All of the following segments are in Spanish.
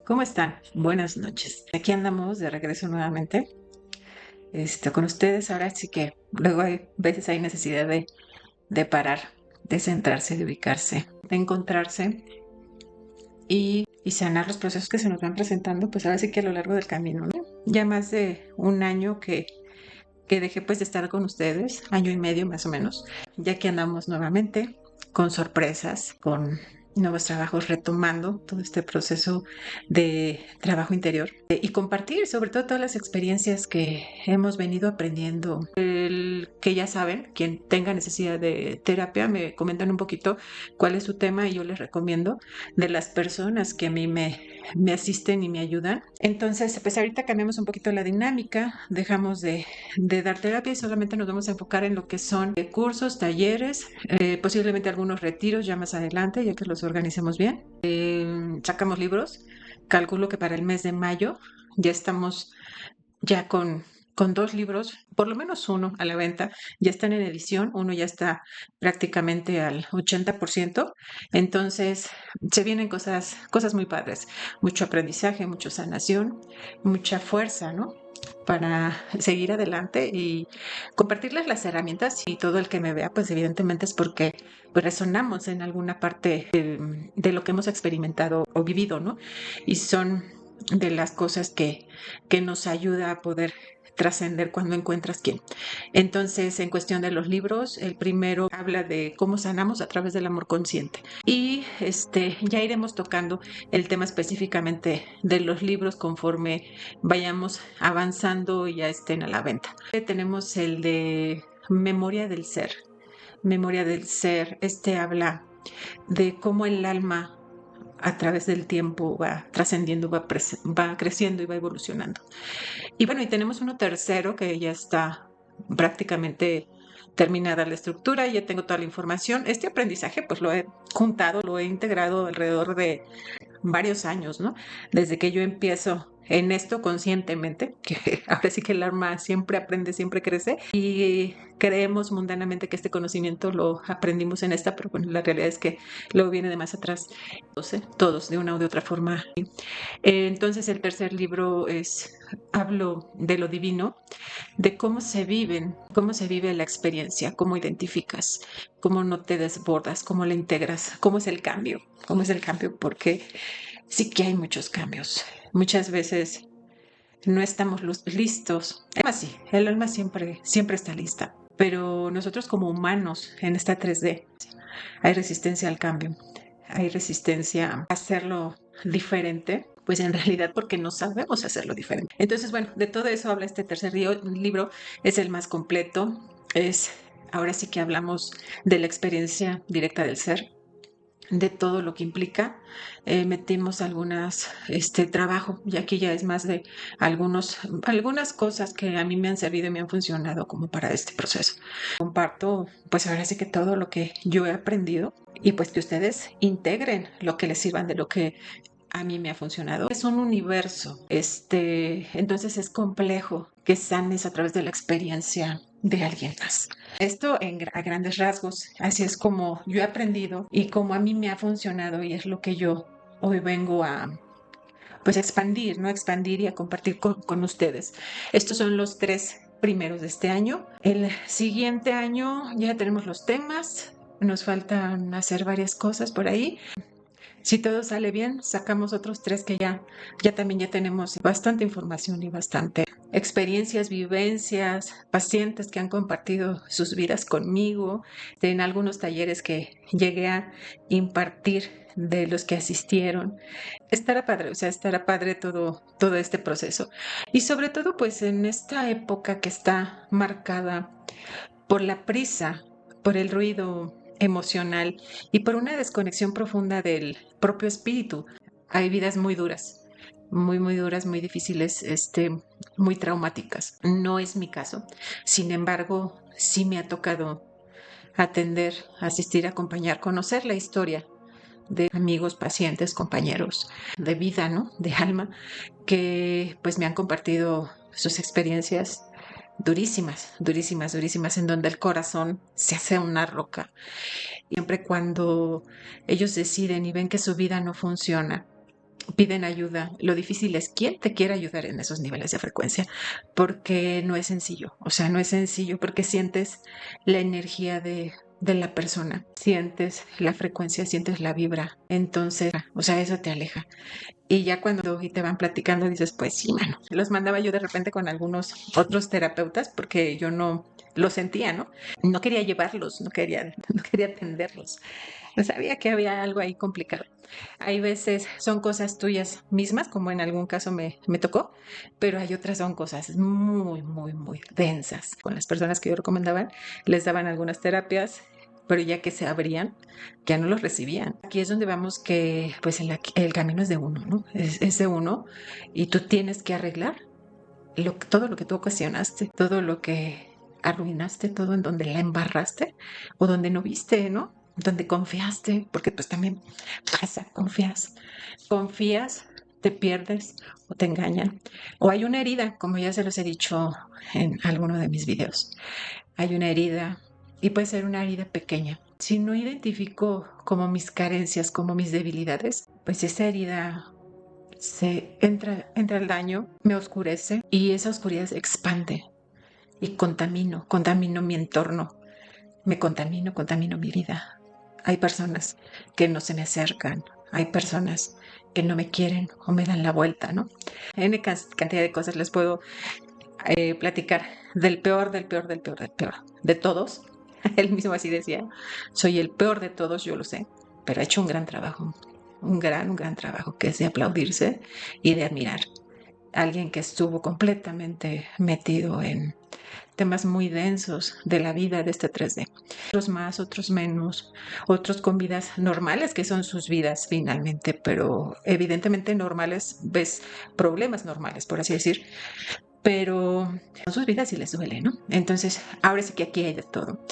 ¿Cómo están? Buenas noches. Aquí andamos de regreso nuevamente, con ustedes. Ahora sí que luego hay veces hay necesidad de parar, de centrarse, de ubicarse, de encontrarse y sanar los procesos que se nos van presentando, pues ahora sí que a lo largo del camino, ¿no? Ya más de un año que dejé pues de estar con ustedes, año y medio más o menos, ya que andamos nuevamente con sorpresas, con nuevos trabajos, retomando todo este proceso de trabajo interior y compartir sobre todo todas las experiencias que hemos venido aprendiendo. El que ya saben, quien tenga necesidad de terapia, me comentan un poquito cuál es su tema y yo les recomiendo de las personas que a mí me asisten y me ayudan. Entonces, pues ahorita cambiamos un poquito la dinámica, dejamos de dar terapia y solamente nos vamos a enfocar en lo que son cursos, talleres, posiblemente algunos retiros ya más adelante, ya que los organicemos bien. Sacamos libros, calculo que para el mes de mayo ya estamos ya con dos libros, por lo menos uno a la venta, ya están en edición, uno ya está prácticamente al 80%, entonces se vienen cosas muy padres, mucho aprendizaje, mucha sanación, mucha fuerza, ¿no? Para seguir adelante y compartirles las herramientas y todo el que me vea, pues evidentemente es porque pues resonamos en alguna parte de lo que hemos experimentado o vivido, ¿no? Y son de las cosas que nos ayuda a poder trascender cuando encuentras quién. Entonces, en cuestión de los libros, el primero habla de cómo sanamos a través del amor consciente. Y ya iremos tocando el tema específicamente de los libros conforme vayamos avanzando y ya estén a la venta. Tenemos el de Memoria del Ser. Memoria del Ser, habla de cómo el alma a través del tiempo va trascendiendo, va creciendo y va evolucionando. Y bueno, y tenemos uno tercero que ya está prácticamente terminada la estructura, ya tengo toda la información. Este aprendizaje pues lo he juntado, lo he integrado alrededor de varios años, ¿no? Desde que yo empiezo en esto conscientemente, que ahora sí que el alma siempre aprende, siempre crece, y creemos mundanamente que este conocimiento lo aprendimos en esta, pero bueno, la realidad es que luego viene de más atrás, todos de una u de otra forma. Entonces el tercer libro hablo de lo divino, de cómo se vive la experiencia, cómo identificas, cómo no te desbordas, cómo la integras, cómo es el cambio, porque sí que hay muchos cambios. Muchas veces no estamos listos. Sí, el alma siempre está lista, pero nosotros como humanos en esta 3D hay resistencia al cambio, hay resistencia a hacerlo diferente, pues en realidad porque no sabemos hacerlo diferente. Entonces, bueno, de todo eso habla este tercer libro, es el más completo, ahora sí que hablamos de la experiencia directa del ser, de todo lo que implica. Metimos trabajo, y aquí ya es más de algunas cosas que a mí me han servido y me han funcionado como para este proceso. Comparto, pues ahora sí que todo lo que yo he aprendido y pues que ustedes integren lo que les sirvan de lo que a mí me ha funcionado. Es un universo, entonces es complejo que sanes a través de la experiencia de alguien más. Esto a grandes rasgos, así es como yo he aprendido y como a mí me ha funcionado y es lo que yo hoy vengo a pues expandir, ¿no? Expandir y a compartir con ustedes. Estos son los 3 primeros de este año. El siguiente año ya tenemos los temas, nos faltan hacer varias cosas por ahí. Si todo sale bien, sacamos otros 3 que ya también ya tenemos bastante información y bastante experiencias, vivencias, pacientes que han compartido sus vidas conmigo, en algunos talleres que llegué a impartir de los que asistieron. Estará padre todo este proceso. Y sobre todo, pues en esta época que está marcada por la prisa, por el ruido emocional y por una desconexión profunda del propio espíritu. Hay vidas muy duras, muy duras, muy difíciles, muy traumáticas. No es mi caso. Sin embargo, sí me ha tocado atender, asistir, acompañar, conocer la historia de amigos, pacientes, compañeros de vida, ¿no? De alma, que pues me han compartido sus experiencias durísimas, durísimas, durísimas, en donde el corazón se hace una roca. Y siempre cuando ellos deciden y ven que su vida no funciona, piden ayuda. Lo difícil es quién te quiere ayudar en esos niveles de frecuencia, porque no es sencillo. O sea, no es sencillo porque sientes la energía de la persona, sientes la frecuencia, sientes la vibra. Entonces, o sea, eso te aleja. Y ya cuando y te van platicando, dices, pues sí, mano. Los mandaba yo de repente con algunos otros terapeutas porque yo no lo sentía, ¿no? No quería llevarlos, no quería atenderlos. No sabía que había algo ahí complicado. Hay veces son cosas tuyas mismas, como en algún caso me tocó, pero hay otras son cosas muy, muy, muy densas. Con las personas que yo recomendaba, les daban algunas terapias, pero ya que se abrían, ya no los recibían. Aquí es donde vamos que pues el camino es de uno, ¿no? Es de uno y tú tienes que arreglar todo lo que tú ocasionaste, todo lo que arruinaste, todo en donde la embarraste o donde no viste, ¿no? Donde confiaste, porque pues también pasa, confías, te pierdes o te engañan. O hay una herida, como ya se los he dicho en alguno de mis videos. Hay una herida y puede ser una herida pequeña. Si no identifico como mis carencias, como mis debilidades, pues esa herida entra el daño, me oscurece y esa oscuridad se expande y contamino mi entorno, contamino mi vida. Hay personas que no se me acercan, hay personas que no me quieren o me dan la vuelta, ¿no? En cantidad de cosas les puedo platicar del peor, del peor, del peor, del peor, de todos. Él mismo así decía, soy el peor de todos, yo lo sé, pero ha hecho un gran trabajo, un gran trabajo que es de aplaudirse y de admirar. Alguien que estuvo completamente metido en temas muy densos de la vida de este 3D. Otros más, otros menos, otros con vidas normales, que son sus vidas finalmente, pero evidentemente normales, ves problemas normales, por así decir, pero son sus vidas y les duele, ¿no? Entonces, ahora sí que aquí hay de todo.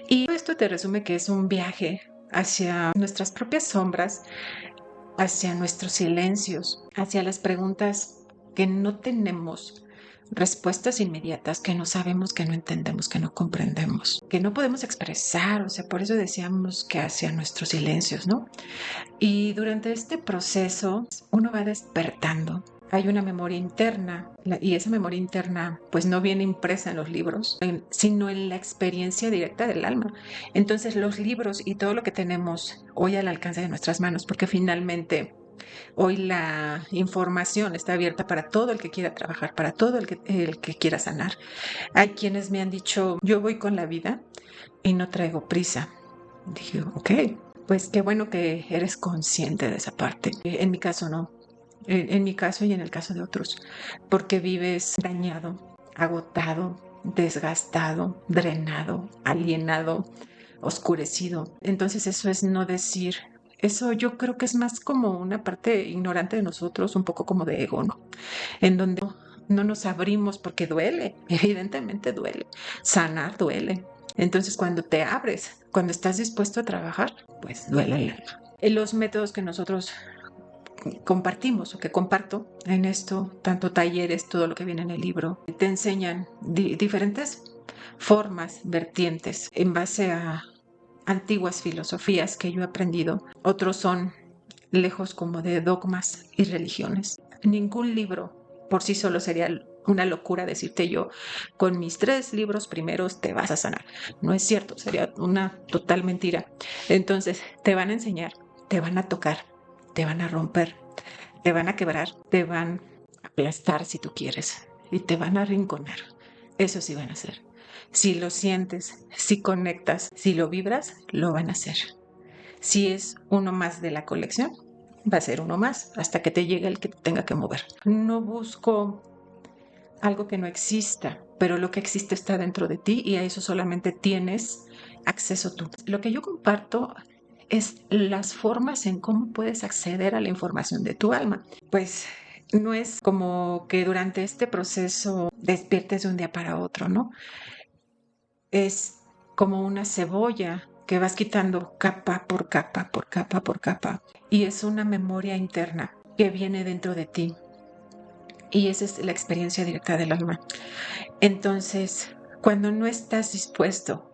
Y esto te resume que es un viaje hacia nuestras propias sombras, hacia nuestros silencios, hacia las preguntas que no tenemos respuestas inmediatas, que no sabemos, que no entendemos, que no comprendemos, que no podemos expresar, o sea, por eso decíamos que hacia nuestros silencios, ¿no? Y durante este proceso uno va despertando. Hay una memoria interna y esa memoria interna pues no viene impresa en los libros, sino en la experiencia directa del alma. Entonces los libros y todo lo que tenemos hoy al alcance de nuestras manos, porque finalmente hoy la información está abierta para todo el que quiera trabajar, para todo el que quiera sanar. Hay quienes me han dicho, yo voy con la vida y no traigo prisa. Dije, ok, pues qué bueno que eres consciente de esa parte. En mi caso no, en mi caso y en el caso de otros, porque vives dañado, agotado, desgastado, drenado, alienado, oscurecido. Entonces eso es no decir, eso yo creo que es más como una parte ignorante de nosotros, un poco como de ego, ¿no? En donde no nos abrimos porque duele, evidentemente duele, sanar duele. Entonces cuando te abres, cuando estás dispuesto a trabajar, pues duele el alma. Los métodos que nosotros compartimos o que comparto en esto, tanto talleres, todo lo que viene en el libro, te enseñan diferentes formas, vertientes en base a antiguas filosofías que yo he aprendido. Otros son lejos como de dogmas y religiones. Ningún libro por sí solo sería una locura decirte yo, con mis 3 libros primeros te vas a sanar. No es cierto, sería una total mentira. Entonces, te van a enseñar, te van a tocar, te van a romper, te van a quebrar, te van a aplastar si tú quieres y te van a arrinconar. Eso sí van a hacer. Si lo sientes, si conectas, si lo vibras, lo van a hacer. Si es uno más de la colección, va a ser uno más hasta que te llegue el que te tenga que mover. No busco algo que no exista, pero lo que existe está dentro de ti y a eso solamente tienes acceso tú. Lo que yo comparto es las formas en cómo puedes acceder a la información de tu alma. Pues no es como que durante este proceso despiertes de un día para otro, ¿no? Es como una cebolla que vas quitando capa por capa, por capa, por capa. Y es una memoria interna que viene dentro de ti. Y esa es la experiencia directa del alma. Entonces, cuando no estás dispuesto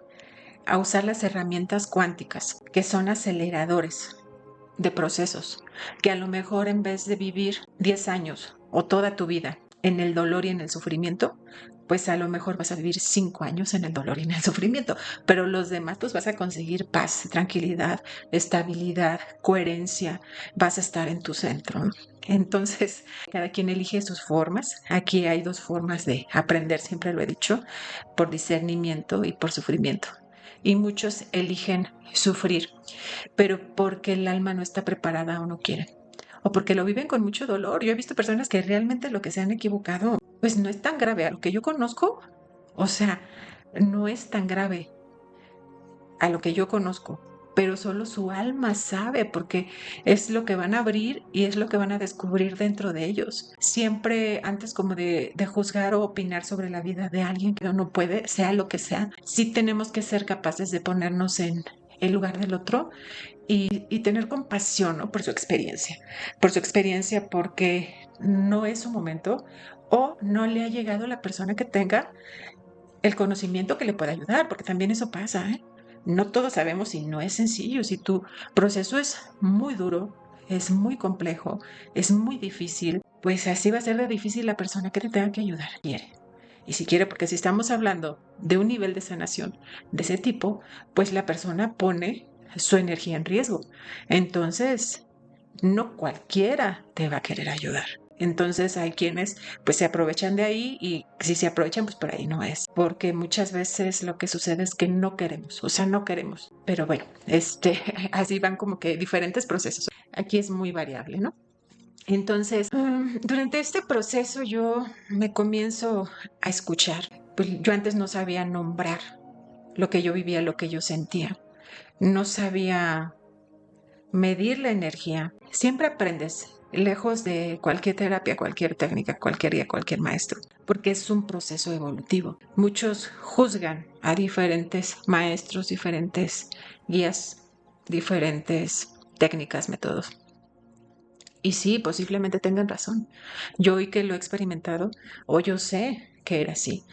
a usar las herramientas cuánticas, que son aceleradores de procesos, que a lo mejor en vez de vivir 10 años o toda tu vida en el dolor y en el sufrimiento, pues a lo mejor vas a vivir 5 años en el dolor y en el sufrimiento, pero los demás pues vas a conseguir paz, tranquilidad, estabilidad, coherencia, vas a estar en tu centro, ¿no? Entonces, cada quien elige sus formas. Aquí hay 2 formas de aprender, siempre lo he dicho, por discernimiento y por sufrimiento. Y muchos eligen sufrir, pero porque el alma no está preparada o no quiere, o porque lo viven con mucho dolor. Yo he visto personas que realmente lo que se han equivocado, pues no es tan grave a lo que yo conozco, o sea, no es tan grave a lo que yo conozco, pero solo su alma sabe porque es lo que van a abrir y es lo que van a descubrir dentro de ellos. Siempre antes como de juzgar o opinar sobre la vida de alguien que no puede, sea lo que sea, sí tenemos que ser capaces de ponernos en el lugar del otro y tener compasión, ¿no? Por su experiencia porque no es su momento o no le ha llegado la persona que tenga el conocimiento que le pueda ayudar, porque también eso pasa, ¿eh? No todos sabemos y no es sencillo. Si tu proceso es muy duro, es muy complejo, es muy difícil, pues así va a ser de difícil la persona que te tenga que ayudar. Y si quiere, porque si estamos hablando de un nivel de sanación de ese tipo, pues la persona pone su energía en riesgo. Entonces, no cualquiera te va a querer ayudar. Entonces hay quienes pues se aprovechan de ahí y si se aprovechan pues por ahí no es, porque muchas veces lo que sucede es que no queremos, o sea, no queremos. Pero bueno, así van como que diferentes procesos. Aquí es muy variable, ¿no? Entonces, durante este proceso yo me comienzo a escuchar. Pues yo antes no sabía nombrar lo que yo vivía, lo que yo sentía. No sabía medir la energía. Siempre aprendes, lejos de cualquier terapia, cualquier técnica, cualquier guía, cualquier maestro, porque es un proceso evolutivo. Muchos juzgan a diferentes maestros, diferentes guías, diferentes técnicas, métodos. Y sí, posiblemente tengan razón. Yo hoy que lo he experimentado, o yo sé que era así,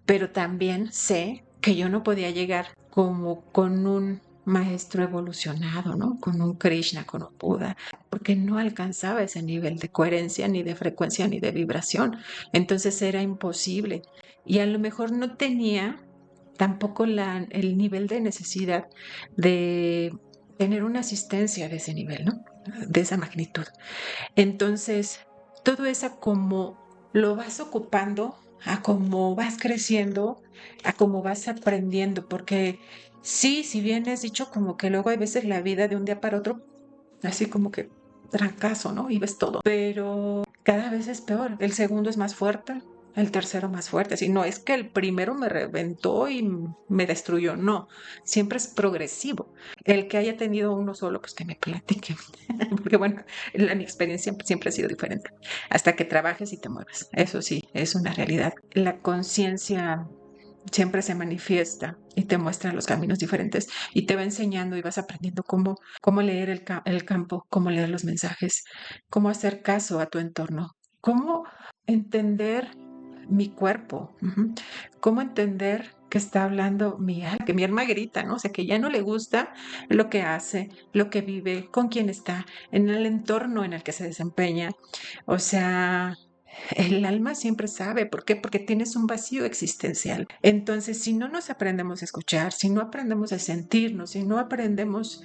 pero también sé que yo no podía llegar como con un maestro evolucionado, ¿no? Con un Krishna, con un Buda, porque no alcanzaba ese nivel de coherencia, ni de frecuencia, ni de vibración. Entonces era imposible. Y a lo mejor no tenía tampoco el nivel de necesidad de tener una asistencia de ese nivel, ¿no? De esa magnitud. Entonces, todo eso como lo vas ocupando, a cómo vas creciendo, a cómo vas aprendiendo, porque sí, si bien es dicho como que luego hay veces la vida de un día para otro, así como que trancazo, ¿no? Y ves todo, pero cada vez es peor, el segundo es más fuerte, el tercero más fuerte, así no es que el primero me reventó y me destruyó, no, siempre es progresivo. El que haya tenido uno solo, pues que me platique, porque bueno, mi experiencia siempre ha sido diferente, hasta que trabajes y te muevas, eso sí, es una realidad. La conciencia siempre se manifiesta y te muestra los caminos diferentes y te va enseñando y vas aprendiendo cómo leer el campo, cómo leer los mensajes, cómo hacer caso a tu entorno, cómo entender mi cuerpo, cómo entender que está hablando mi alma, que mi alma grita, ¿no? O sea, que ya no le gusta lo que hace, lo que vive, con quién está, en el entorno en el que se desempeña. O sea, el alma siempre sabe. ¿Por qué? Porque tienes un vacío existencial. Entonces, si no nos aprendemos a escuchar, si no aprendemos a sentirnos, si no aprendemos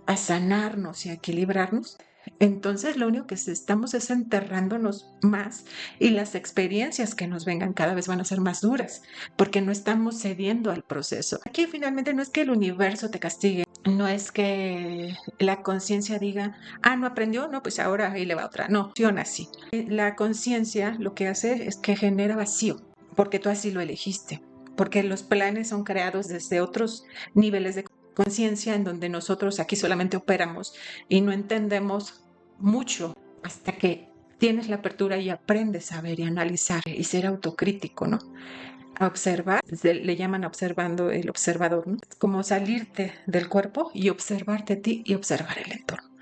a sanarnos y a equilibrarnos, entonces lo único que estamos es enterrándonos más y las experiencias que nos vengan cada vez van a ser más duras porque no estamos cediendo al proceso. Aquí finalmente no es que el universo te castigue, no es que la conciencia diga, ah, no aprendió, no, pues ahora ahí le va otra. No, funciona así. La conciencia lo que hace es que genera vacío porque tú así lo elegiste, porque los planes son creados desde otros niveles de conciencia en donde nosotros aquí solamente operamos y no entendemos mucho hasta que tienes la apertura y aprendes a ver y analizar y ser autocrítico, ¿no? A observar, le llaman observando el observador, ¿no? Como salirte del cuerpo y observarte a ti y observar el entorno.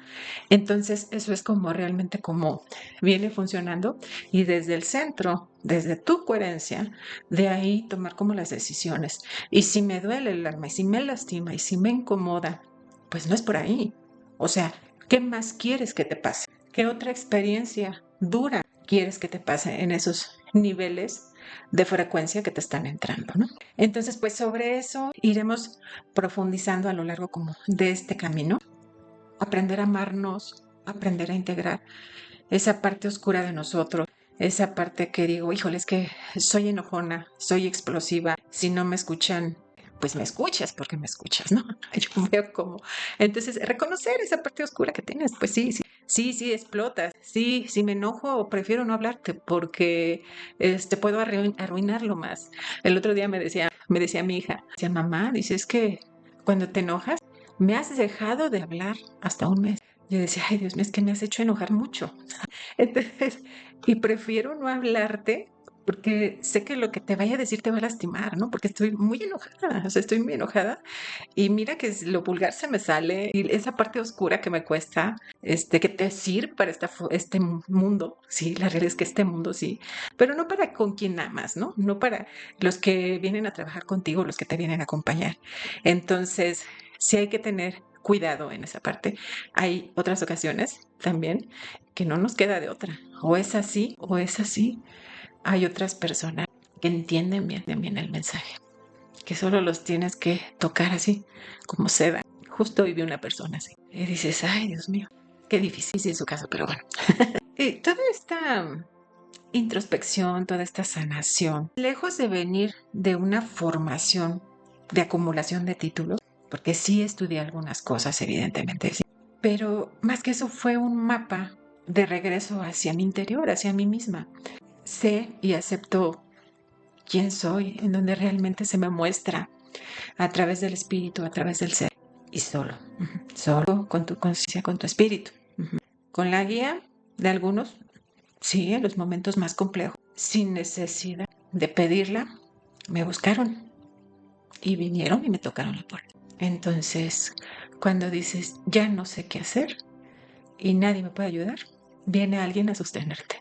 Entonces, eso es como realmente como viene funcionando y desde el centro, desde tu coherencia, de ahí tomar como las decisiones. Y si me duele el alma, y si me lastima, y si me incomoda, pues no es por ahí. O sea, ¿qué más quieres que te pase? ¿Qué otra experiencia dura quieres que te pase en esos niveles de frecuencia que te están entrando, ¿no? Entonces, pues sobre eso iremos profundizando a lo largo como de este camino, aprender a amarnos, aprender a integrar esa parte oscura de nosotros, esa parte que digo, híjole, es que soy enojona, soy explosiva, si no me escuchan, pues me escuchas porque me escuchas, ¿no? Yo veo como, entonces, reconocer esa parte oscura que tienes, pues sí, explotas, sí me enojo, prefiero no hablarte porque puedo arruinarlo más. El otro día me decía mi hija, decía, mamá, dice, es que cuando te enojas, me has dejado de hablar hasta un mes. Yo decía, ay Dios mío, es que me has hecho enojar mucho. Entonces, y prefiero no hablarte porque sé que lo que te vaya a decir te va a lastimar, ¿no? Porque estoy muy enojada, o sea, estoy muy enojada y mira que lo vulgar se me sale y esa parte oscura que me cuesta, que te sirve para este mundo, sí, la realidad es que este mundo sí, pero no para con quien amas, ¿no? No para los que vienen a trabajar contigo, los que te vienen a acompañar. Entonces, sí hay que tener cuidado en esa parte. Hay otras ocasiones también que no nos queda de otra. O es así o es así. Hay otras personas que entienden bien el mensaje, que solo los tienes que tocar así, como seda. Justo hoy vi una persona así. Y dices, ay, Dios mío, qué difícil su caso, pero bueno. Y toda esta introspección, toda esta sanación, lejos de venir de una formación de acumulación de títulos, porque sí estudié algunas cosas, evidentemente, sí, pero más que eso fue un mapa de regreso hacia mi interior, hacia mí misma. Sé y acepto quién soy, en donde realmente se me muestra a través del espíritu, a través del ser, y solo con tu conciencia, con tu espíritu, con la guía de algunos, sí, en los momentos más complejos, sin necesidad de pedirla, me buscaron y vinieron y me tocaron la puerta. Entonces, cuando dices, ya no sé qué hacer y nadie me puede ayudar, viene alguien a sostenerte.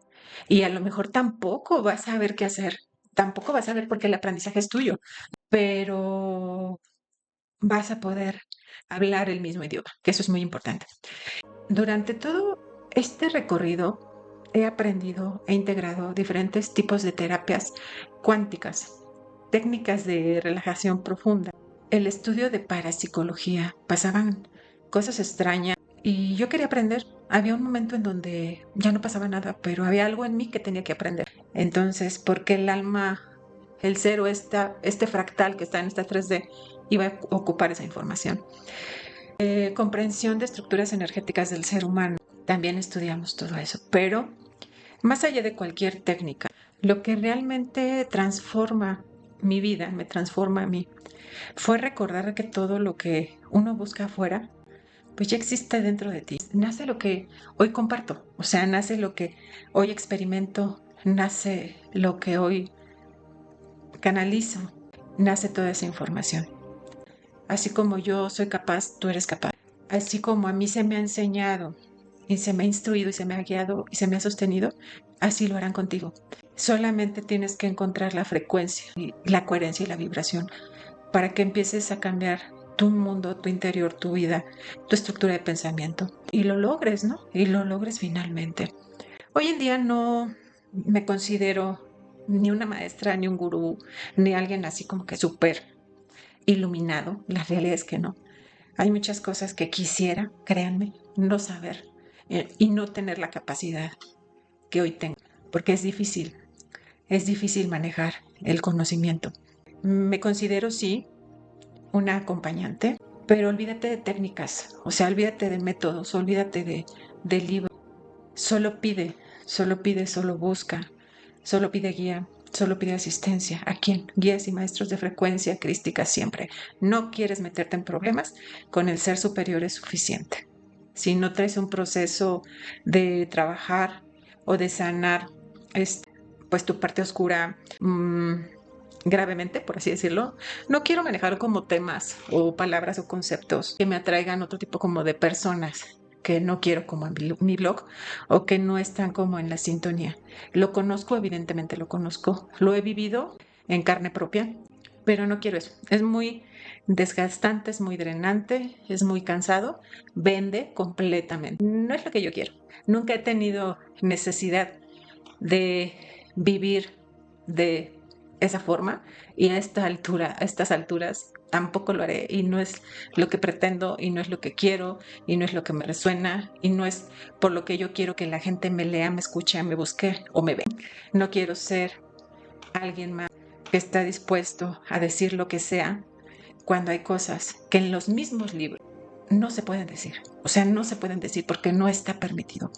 Y a lo mejor tampoco vas a ver qué hacer, tampoco vas a ver porque el aprendizaje es tuyo, pero vas a poder hablar el mismo idioma, que eso es muy importante. Durante todo este recorrido he aprendido e integrado diferentes tipos de terapias cuánticas, técnicas de relajación profunda, el estudio de parapsicología. Pasaban cosas extrañas y yo quería aprender. Había un momento en donde ya no pasaba nada, pero había algo en mí que tenía que aprender. Entonces, ¿por qué el alma, el cero, este fractal que está en esta 3D, iba a ocupar esa información? Comprensión de estructuras energéticas del ser humano. También estudiamos todo eso, pero más allá de cualquier técnica, lo que realmente transforma mi vida, me transforma a mí, fue recordar que todo lo que uno busca afuera, pues ya existe dentro de ti. Nace lo que hoy comparto, o sea, nace lo que hoy experimento, nace lo que hoy canalizo, nace toda esa información. Así como yo soy capaz, tú eres capaz. Así como a mí se me ha enseñado y se me ha instruido y se me ha guiado y se me ha sostenido, así lo harán contigo. Solamente tienes que encontrar la frecuencia, y la coherencia y la vibración para que empieces a cambiar tu mundo, tu interior, tu vida, tu estructura de pensamiento y lo logres, ¿no? Y lo logres finalmente. Hoy en día no me considero ni una maestra, ni un gurú, ni alguien así como que súper iluminado. La realidad es que no. Hay muchas cosas que quisiera, créanme, no saber y no tener la capacidad que hoy tengo, porque es difícil manejar el conocimiento. Me considero, sí, una acompañante, pero olvídate de técnicas, o sea, olvídate de métodos, olvídate de libros. Solo pide, solo busca, solo pide guía, solo pide asistencia. ¿A quién? Guías y maestros de frecuencia crística siempre. No quieres meterte en problemas, con el ser superior es suficiente. Si no traes un proceso de trabajar o de sanar, pues tu parte oscura gravemente, por así decirlo, no quiero manejar como temas o palabras o conceptos que me atraigan otro tipo como de personas que no quiero como en mi blog o que no están como en la sintonía. Lo conozco, evidentemente lo conozco, lo he vivido en carne propia, pero no quiero eso. Es muy desgastante, es muy drenante, es muy cansado, vende completamente. No es lo que yo quiero. Nunca he tenido necesidad de vivir de esa forma y a estas alturas tampoco lo haré y no es lo que pretendo y no es lo que quiero y no es lo que me resuena y no es por lo que yo quiero que la gente me lea, me escuche, me busque o me vea. No quiero ser alguien más que está dispuesto a decir lo que sea cuando hay cosas que en los mismos libros no se pueden decir. O sea, no se pueden decir porque no está permitido.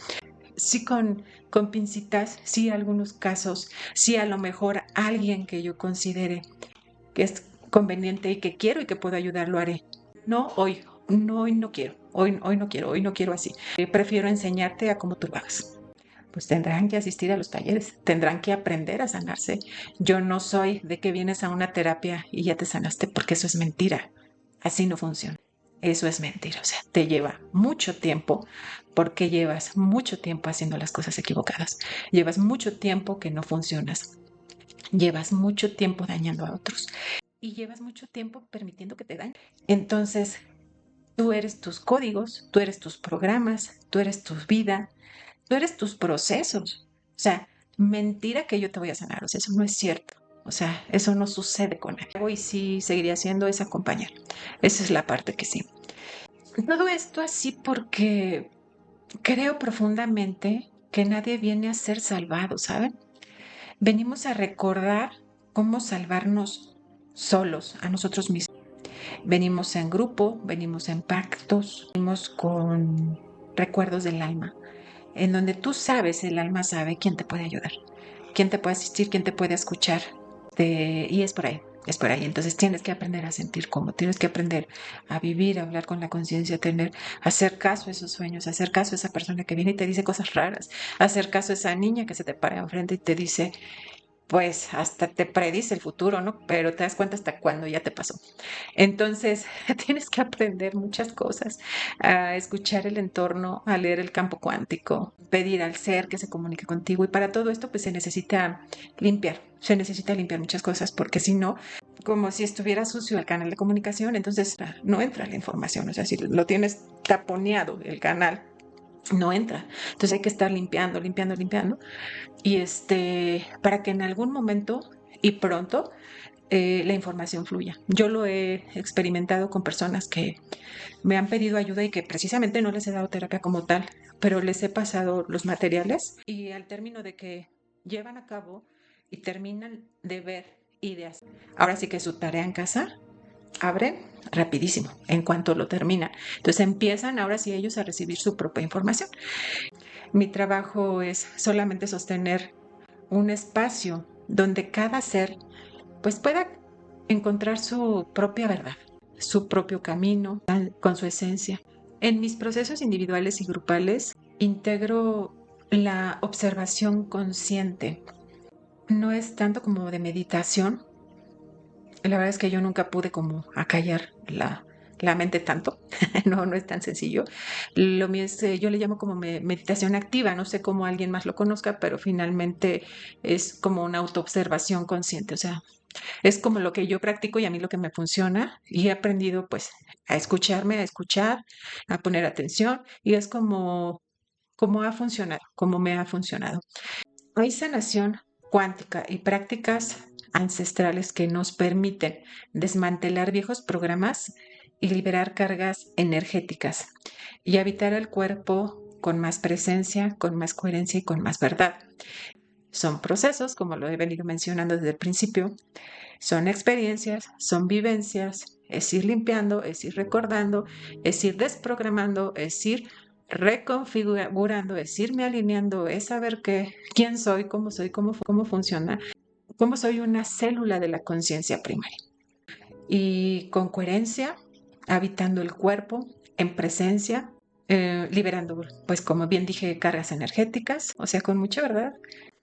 Sí con pincitas, sí algunos casos, sí a lo mejor alguien que yo considere que es conveniente y que quiero y que puedo ayudar, lo haré. No hoy, no, hoy no quiero, hoy no quiero así. Prefiero enseñarte a cómo tú lo hagas. Pues tendrán que asistir a los talleres, tendrán que aprender a sanarse. Yo no soy de que vienes a una terapia y ya te sanaste, porque eso es mentira. Así no funciona. Eso es mentira. O sea, te lleva mucho tiempo porque llevas mucho tiempo haciendo las cosas equivocadas. Llevas mucho tiempo que no funcionas. Llevas mucho tiempo dañando a otros. Y llevas mucho tiempo permitiendo que te dañen. Entonces, tú eres tus códigos, tú eres tus programas, tú eres tu vida, tú eres tus procesos. O sea, mentira que yo te voy a sanar. O sea, eso no es cierto. O sea, eso no sucede con él. Y sí seguiría haciendo es acompañar. Esa es la parte que sí. Todo esto así porque creo profundamente que nadie viene a ser salvado, ¿saben? Venimos a recordar cómo salvarnos solos, a nosotros mismos. Venimos en grupo, venimos en pactos, venimos con recuerdos del alma, en donde tú sabes, el alma sabe quién te puede ayudar, quién te puede asistir, quién te puede escuchar. Y es por ahí, es por ahí. Entonces tienes que aprender a sentir cómo, tienes que aprender a vivir, a hablar con la conciencia, a hacer caso a esos sueños, a hacer caso a esa persona que viene y te dice cosas raras, a hacer caso a esa niña que se te para enfrente y te dice, pues hasta te predice el futuro, ¿no? Pero te das cuenta hasta cuando ya te pasó. Entonces, tienes que aprender muchas cosas, a escuchar el entorno, a leer el campo cuántico, pedir al ser que se comunique contigo. Y para todo esto, pues se necesita limpiar muchas cosas, porque si no, como si estuviera sucio el canal de comunicación, entonces no entra la información. O sea, si lo tienes taponeado el canal, no entra. Entonces hay que estar limpiando, limpiando, limpiando. Y para que en algún momento y pronto la información fluya. Yo lo he experimentado con personas que me han pedido ayuda y que precisamente no les he dado terapia como tal, pero les he pasado los materiales y al término de que llevan a cabo y terminan de ver y de hacer. Ahora sí que su tarea en casa abren rapidísimo en cuanto lo terminan. Entonces empiezan ahora sí ellos a recibir su propia información. Mi trabajo es solamente sostener un espacio donde cada ser pues pueda encontrar su propia verdad, su propio camino con su esencia. En mis procesos individuales y grupales integro la observación consciente. No es tanto como de meditación. La verdad es que yo nunca pude como acallar la mente tanto. No, no es tan sencillo. Lo mío es, yo le llamo como meditación activa. No sé cómo alguien más lo conozca, pero finalmente es como una autoobservación consciente. O sea, es como lo que yo practico y a mí lo que me funciona y he aprendido pues a escucharme, a escuchar, a poner atención y es como ha funcionado, como me ha funcionado. Hay sanación cuántica y prácticas ancestrales que nos permiten desmantelar viejos programas y liberar cargas energéticas y habitar el cuerpo con más presencia, con más coherencia y con más verdad. Son procesos, como lo he venido mencionando desde el principio, son experiencias, son vivencias, es ir limpiando, es ir recordando, es ir desprogramando, es ir reconfigurando, es irme alineando, es saber quién soy, cómo funciona, cómo soy una célula de la conciencia primaria. Y con coherencia, habitando el cuerpo, en presencia, liberando, pues como bien dije, cargas energéticas, o sea, con mucha verdad,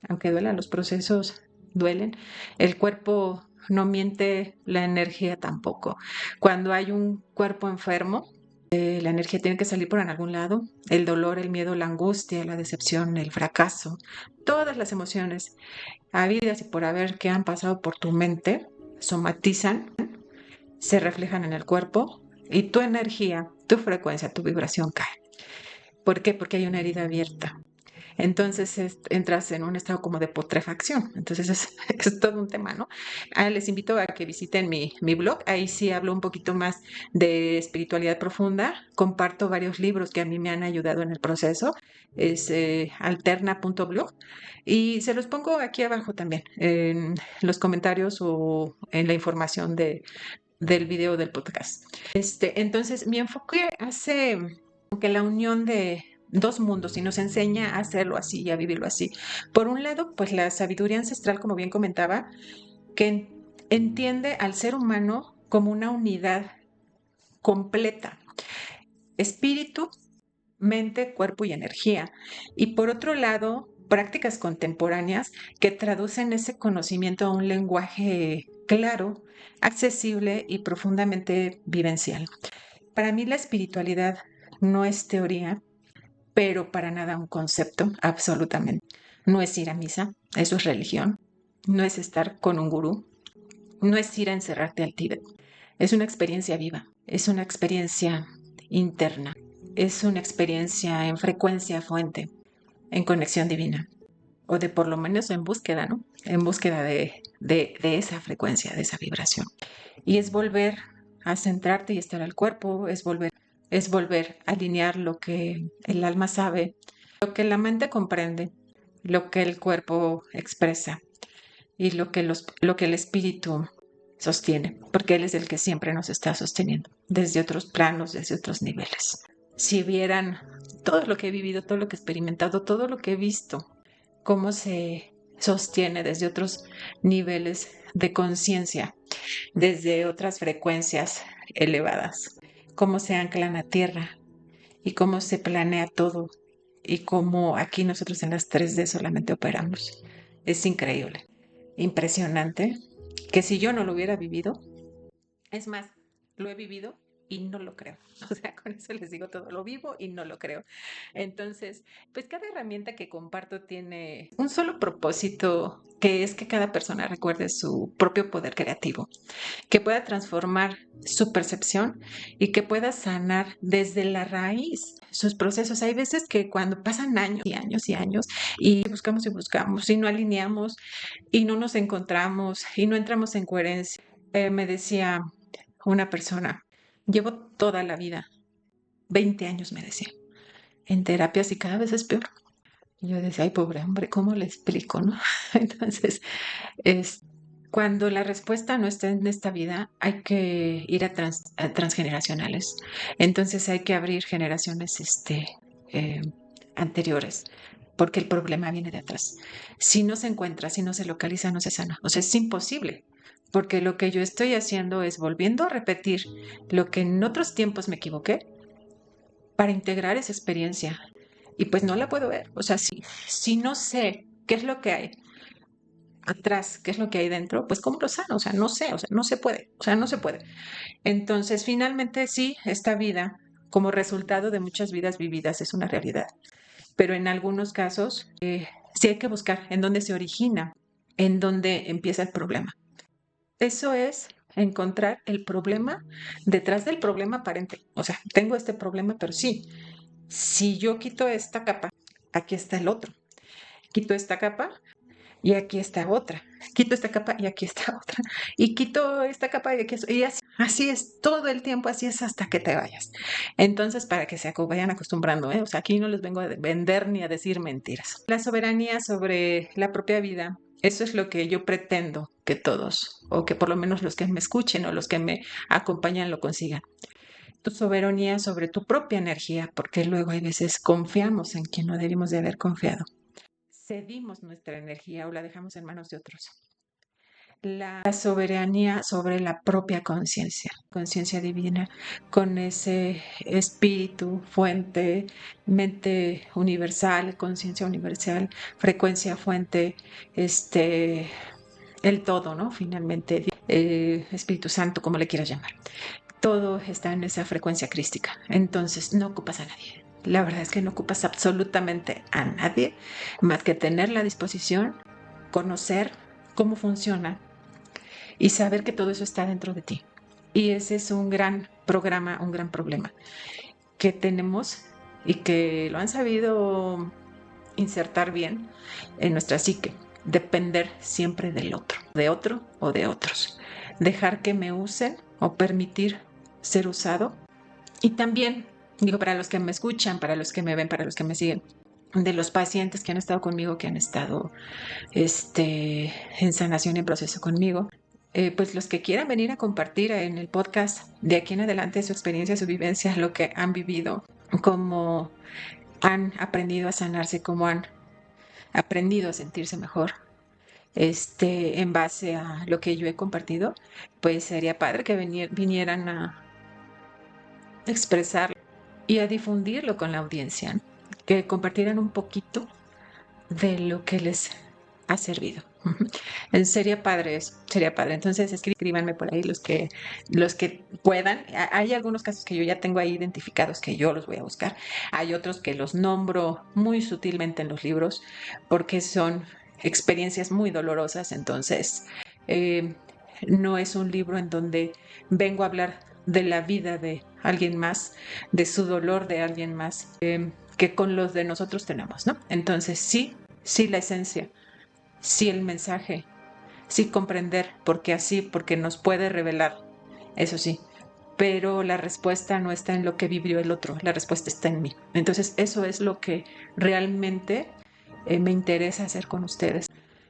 aunque duelan los procesos, duelen. El cuerpo no miente, la energía tampoco. Cuando hay un cuerpo enfermo, la energía tiene que salir por en algún lado. El dolor, el miedo, la angustia, la decepción, el fracaso, todas las emociones habidas y por haber que han pasado por tu mente somatizan, se reflejan en el cuerpo y tu energía, tu frecuencia, tu vibración cae. ¿Por qué? Porque hay una herida abierta. Entonces entras en un estado como de putrefacción. Entonces es todo un tema, ¿no? Les invito a que visiten mi blog. Ahí sí hablo un poquito más de espiritualidad profunda. Comparto varios libros que a mí me han ayudado en el proceso. Es alterna.blog. Y se los pongo aquí abajo también, en los comentarios o en la información del video del podcast. Entonces, mi enfoque hace que la unión de dos mundos y nos enseña a hacerlo así y a vivirlo así. Por un lado, pues la sabiduría ancestral, como bien comentaba, que entiende al ser humano como una unidad completa, espíritu, mente, cuerpo y energía. Y por otro lado, prácticas contemporáneas que traducen ese conocimiento a un lenguaje claro, accesible y profundamente vivencial. Para mí la espiritualidad no es teoría, pero para nada un concepto, absolutamente. No es ir a misa, eso es religión. No es estar con un gurú, no es ir a encerrarte al Tíbet. Es una experiencia viva, es una experiencia interna, es una experiencia en frecuencia fuente, en conexión divina, o de por lo menos en búsqueda, ¿no? En búsqueda de esa frecuencia, de esa vibración. Y es volver a centrarte y estar al cuerpo, es volver a alinear lo que el alma sabe, lo que la mente comprende, lo que el cuerpo expresa y lo que el espíritu sostiene, porque Él es el que siempre nos está sosteniendo, desde otros planos, desde otros niveles. Si vieran todo lo que he vivido, todo lo que he experimentado, todo lo que he visto, cómo se sostiene desde otros niveles de conciencia, desde otras frecuencias elevadas, cómo se ancla en la tierra y cómo se planea todo y cómo aquí nosotros en las 3D solamente operamos. Es increíble, impresionante, que si yo no lo hubiera vivido, es más, lo he vivido y no lo creo. O sea, con eso les digo todo, lo vivo y no lo creo. Entonces, pues cada herramienta que comparto tiene un solo propósito, que es que cada persona recuerde su propio poder creativo, que pueda transformar su percepción y que pueda sanar desde la raíz sus procesos. Hay veces que cuando pasan años y años y años y buscamos y no alineamos y no nos encontramos y no entramos en coherencia. Me decía una persona, llevo toda la vida, 20 años me decía, en terapias y cada vez es peor. Y yo decía, ay, pobre hombre, ¿cómo le explico, no? Entonces, es, cuando la respuesta no está en esta vida, hay que ir a transgeneracionales. Entonces hay que abrir generaciones eh, anteriores, porque el problema viene de atrás. Si no se encuentra, si no se localiza, no se sana. O sea, es imposible, porque lo que yo estoy haciendo es volviendo a repetir lo que en otros tiempos me equivoqué para integrar esa experiencia. Y pues no la puedo ver. O sea, si no sé qué es lo que hay atrás, qué es lo que hay dentro, pues ¿cómo lo sano? O sea, no sé, o sea, no se puede, o sea, no se puede. Entonces, finalmente sí, esta vida, como resultado de muchas vidas vividas, es una realidad. Pero en algunos casos, sí hay que buscar en dónde se origina, en dónde empieza el problema. Eso es encontrar el problema detrás del problema aparente. O sea, tengo este problema, pero sí, si yo quito esta capa, aquí está el otro. Quito esta capa, y aquí está otra. Quito esta capa y aquí está otra. Y quito esta capa y aquí es. Y así es todo el tiempo, así es hasta que te vayas. Entonces, para que se vayan acostumbrando, ¿eh? O sea, aquí no les vengo a vender ni a decir mentiras. La soberanía sobre la propia vida, eso es lo que yo pretendo que todos, o que por lo menos los que me escuchen o los que me acompañan lo consigan. Tu soberanía sobre tu propia energía, porque luego hay veces confiamos en quien no debimos de haber confiado. Cedimos nuestra energía o la dejamos en manos de otros. La soberanía sobre la propia conciencia divina, con ese espíritu, fuente, mente universal, conciencia universal, frecuencia, fuente, el todo, ¿no? Finalmente, Espíritu Santo, como le quieras llamar. Todo está en esa frecuencia crística. Entonces, no ocupas a nadie. La verdad es que no ocupas absolutamente a nadie más que tener la disposición, conocer cómo funciona y saber que todo eso está dentro de ti. Y ese es un gran programa, un gran problema que tenemos y que lo han sabido insertar bien en nuestra psique. Depender siempre del otro, de otro o de otros. Dejar que me usen o permitir ser usado. Y también, digo, para los que me escuchan, para los que me ven, para los que me siguen, de los pacientes que han estado conmigo, que han estado en sanación y en proceso conmigo, pues los que quieran venir a compartir en el podcast de aquí en adelante su experiencia, su vivencia, lo que han vivido, cómo han aprendido a sanarse, cómo han aprendido a sentirse mejor, en base a lo que yo he compartido, pues sería padre que vinieran a expresarlo y a difundirlo con la audiencia, ¿no? Que compartieran un poquito de lo que les ha servido. Sería padre eso, sería padre. Entonces escríbanme por ahí los que puedan. Hay algunos casos que yo ya tengo ahí identificados que yo los voy a buscar. Hay otros que los nombro muy sutilmente en los libros porque son experiencias muy dolorosas. Entonces, no es un libro en donde vengo a hablar de la vida de alguien más, de su dolor de alguien más, que con los de nosotros tenemos, ¿no? Entonces, sí la esencia, sí el mensaje, sí comprender por qué así, porque nos puede revelar, eso sí, pero la respuesta no está en lo que vivió el otro, la respuesta está en mí. Entonces, eso es lo que realmente me interesa hacer con ustedes.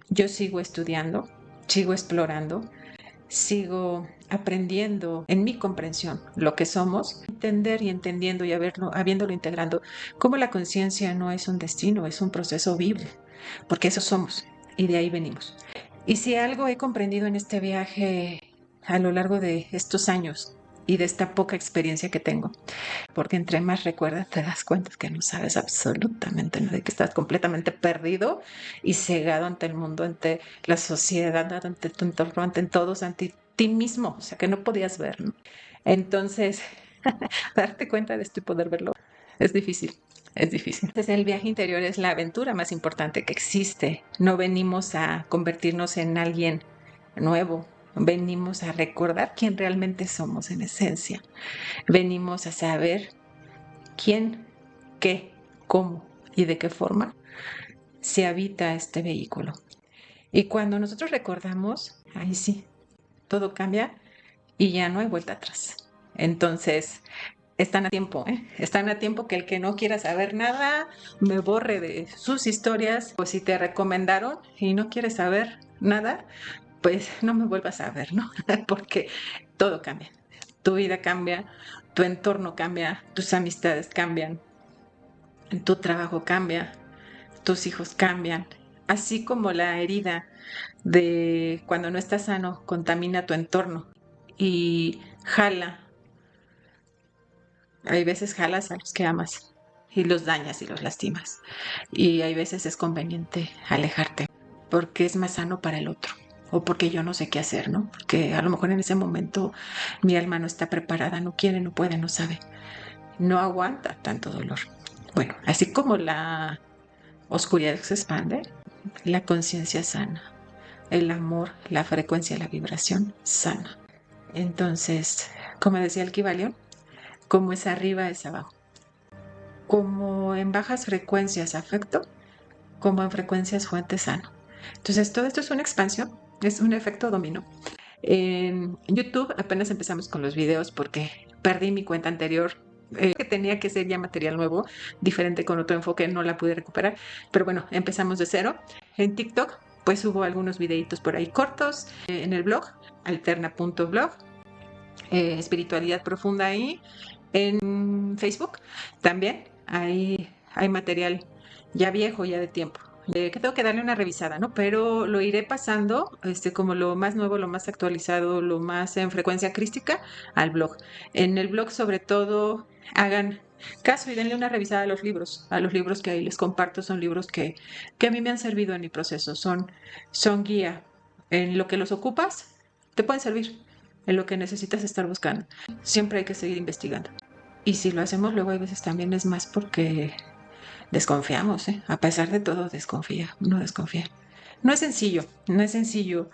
Yo sigo estudiando, sigo explorando, sigo aprendiendo en mi comprensión lo que somos, entender y entendiendo y habiéndolo integrando, cómo la conciencia no es un destino, es un proceso vivo, porque eso somos y de ahí venimos. Y si algo he comprendido en este viaje a lo largo de estos años y de esta poca experiencia que tengo, porque entre más recuerdas te das cuenta que no sabes absolutamente nada, que estás completamente perdido y cegado ante el mundo, ante la sociedad, ante tu entorno, ante todos, ante ti mismo, o sea que no podías ver, ¿no? Entonces, darte cuenta de esto y poder verlo es difícil. Es difícil. Entonces, el viaje interior es la aventura más importante que existe. No venimos a convertirnos en alguien nuevo, venimos a recordar quién realmente somos en esencia. Venimos a saber quién, qué, cómo y de qué forma se habita este vehículo. Y cuando nosotros recordamos, ahí sí, todo cambia y ya no hay vuelta atrás. Entonces, están a tiempo, ¿eh? Están a tiempo que el que no quiera saber nada me borre de sus historias, o si te recomendaron y no quieres saber nada, pues no me vuelvas a ver, ¿no? Porque todo cambia. Tu vida cambia, tu entorno cambia, tus amistades cambian, tu trabajo cambia, tus hijos cambian, así como la herida de cuando no estás sano contamina tu entorno y jala. Hay veces jalas a los que amas y los dañas y los lastimas. Y hay veces es conveniente alejarte porque es más sano para el otro o porque yo no sé qué hacer, ¿no? Porque a lo mejor en ese momento mi alma no está preparada, no quiere, no puede, no sabe, no aguanta tanto dolor. Bueno, así como la oscuridad se expande, la conciencia sana, el amor, la frecuencia, la vibración sana. Entonces, como decía el Kybalión, como es arriba es abajo. Como en bajas frecuencias afecto, como en frecuencias fuente sano. Entonces, todo esto es una expansión, es un efecto dominó. En YouTube apenas empezamos con los videos porque perdí mi cuenta anterior, que tenía que ser ya material nuevo, diferente con otro enfoque, no la pude recuperar. Pero bueno, empezamos de cero. En TikTok, pues hubo algunos videitos por ahí cortos. En el blog, alterna.blog, espiritualidad profunda ahí. En Facebook también hay material ya viejo, ya de tiempo, que tengo que darle una revisada, ¿no? Pero lo iré pasando, como lo más nuevo, lo más actualizado, lo más en frecuencia crística al blog. En el blog, sobre todo, hagan caso y denle una revisada a los libros que ahí les comparto, son libros que a mí me han servido en mi proceso, son guía. En lo que los ocupas, te pueden servir, en lo que necesitas estar buscando. Siempre hay que seguir investigando. Y si lo hacemos luego hay veces también es más porque desconfiamos, ¿eh? A pesar de todo, uno desconfía. No es sencillo, no es sencillo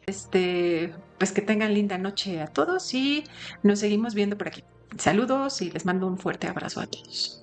Pues que tengan linda noche a todos y nos seguimos viendo por aquí. Saludos y les mando un fuerte abrazo a todos.